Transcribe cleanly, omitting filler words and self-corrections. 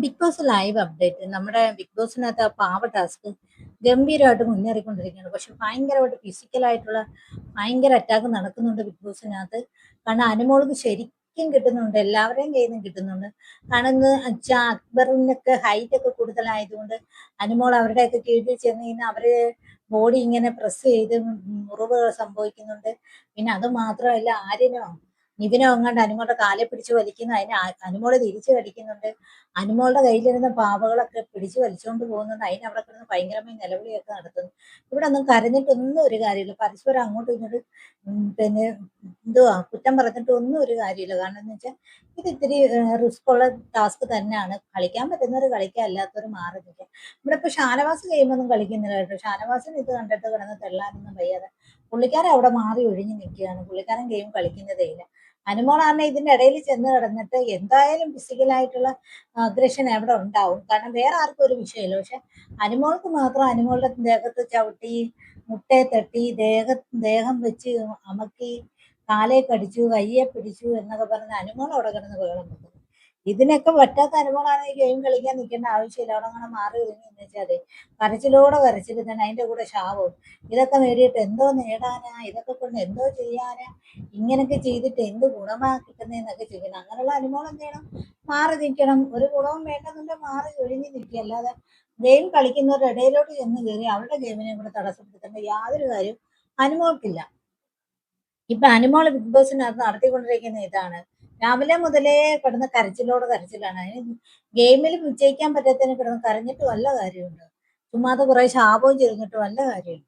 Big boss live update നമ്മുടെ big ബോസിനകത്ത് ആ പാവ ടാസ്ക് ഗംഭീരമായിട്ട് മുന്നേറിക്കൊണ്ടിരിക്കുകയാണ്. പക്ഷെ ഭയങ്കരമായിട്ട് ഫിസിക്കലായിട്ടുള്ള ഭയങ്കര അറ്റാക്ക് നടക്കുന്നുണ്ട് ബിഗ് ബോസിനകത്ത്. കാരണം അനുമോൾക്ക് ശരിക്കും കിട്ടുന്നുണ്ട്, എല്ലാവരെയും കയ്യിൽ നിന്നും കിട്ടുന്നുണ്ട്. കാരണം ഇന്ന് വെച്ചാൽ അക്ബറിനൊക്കെ ഹൈറ്റ് ഒക്കെ കൂടുതലായതുകൊണ്ട് അനുമോൾ അവരുടെയൊക്കെ കീഴിൽ ചെന്ന് കഴിഞ്ഞാൽ അവര് ബോഡി ഇങ്ങനെ പ്രസ് ചെയ്ത് മുറിവ് സംഭവിക്കുന്നുണ്ട്. പിന്നെ അത് മാത്രമല്ല, ആര്യനോ നിവിനോ എങ്ങാണ്ട് അനുമോളുടെ കാലെ പിടിച്ച് വലിക്കുന്നു, അതിന് അനുമോള് തിരിച്ചു കടിക്കുന്നുണ്ട്. അനുമോളുടെ കയ്യിലിരുന്ന പാവകളൊക്കെ പിടിച്ചു വലിച്ചുകൊണ്ട് പോകുന്നുണ്ട്. അതിന് അവിടെ കിടന്ന് ഭയങ്കരമായി നിലവിളിയൊക്കെ നടത്തുന്നു. ഇവിടെ ഒന്നും കരഞ്ഞിട്ടൊന്നും ഒരു കാര്യമില്ല. പരസ്പരം അങ്ങോട്ടും ഇങ്ങോട്ടും പിന്നെ എന്തുവാ കുറ്റം പറഞ്ഞിട്ട് ഒന്നും ഒരു കാര്യമില്ല. കാരണം എന്ന് വെച്ചാൽ ഇത് ഇത്തിരി റിസ്ക് ഉള്ള ടാസ്ക് തന്നെയാണ്. കളിക്കാൻ പറ്റുന്നവർ കളിക്കുക, അല്ലാത്തവർ മാറി നിൽക്കുക. ഇവിടെ ഇപ്പൊ ഷാനവാസ് ഗെയിമൊന്നും കളിക്കുന്നില്ല കേട്ടോ. ഷാനവാസിന് ഇത് കണ്ടിട്ട് കിടന്ന് തെള്ളാനൊന്നും വയ്യാതെ പുള്ളിക്കാരൻ അവിടെ മാറി ഒഴിഞ്ഞു നിൽക്കുകയാണ്. പുള്ളിക്കാരൻ ഗെയിം കളിക്കുന്നതേ ഇല്ല. അനുമോളാണ് ഇതിന്റെ ഇടയിൽ ചെന്ന് കിടന്നിട്ട് എന്തായാലും ഫിസിക്കലായിട്ടുള്ള അഗ്രഷൻ എവിടെ ഉണ്ടാവും. കാരണം വേറെ ആർക്കും ഒരു വിഷയമില്ല. പക്ഷെ അനുമോൾക്ക് മാത്രം അനുമോളുടെ ദേഹത്ത് ചവിട്ടി, മുട്ടയെ തട്ടി, ദേഹം വെച്ച് അമക്കി, കാലേ കടിച്ചു, കയ്യെ പിടിച്ചു എന്നൊക്കെ പറഞ്ഞ് അനുമോൾ അവിടെ കിടന്ന് ബഹളം വെക്കുന്നു. ഇതിനൊക്കെ പറ്റാത്ത അനുമോളാണ് ഈ ഗെയിം കളിക്കാൻ നിൽക്കേണ്ട ആവശ്യമില്ല. അവിടെ അങ്ങനെ മാറി ഒതുങ്ങി എന്ന് വെച്ചാൽ കരച്ചിലോടെ കരച്ചിൽ തന്നെ, അതിന്റെ കൂടെ ശാപവും. ഇതൊക്കെ നേടിയിട്ട് എന്തോ നേടാനാ, ഇതൊക്കെ കൊണ്ട് എന്തോ ചെയ്യാനാ, ഇങ്ങനൊക്കെ ചെയ്തിട്ട് എന്ത് ഗുണമാ കിട്ടുന്നതെന്നൊക്കെ ചോദിക്കണം. അങ്ങനെയുള്ള അനുമോൾ എന്ത് ചെയ്യണം? മാറി നിൽക്കണം. ഒരു ഗുണവും വേണ്ടെന്നുണ്ടെങ്കിൽ മാറി ഒഴിഞ്ഞു നിൽക്കുക. അല്ലാതെ ഗെയിം കളിക്കുന്നവരുടെ ഇടയിലോട്ട് ചെന്ന് കയറി അവരുടെ ഗെയിമിനെ കൂടെ തടസ്സപ്പെടുത്തേണ്ട യാതൊരു കാര്യവും അനുമോൾക്കില്ല. ഇപ്പൊ അനുമോൾ ബിഗ് ബോസിനകത്ത് നടത്തിക്കൊണ്ടിരിക്കുന്ന ഇതാണ്. രാവിലെ മുതലേ കിടന്ന് കരച്ചിലോട് കരച്ചിലാണ്. അതിന് ഗെയിമിൽ വിജയിക്കാൻ പറ്റാത്തതിന് കിടന്ന് കരഞ്ഞിട്ട് വല്ല കാര്യമുണ്ട്? ചുമ്മാതെ കുറെ ശാപവും ചെരിഞ്ഞിട്ട് വല്ല കാര്യമുണ്ട്?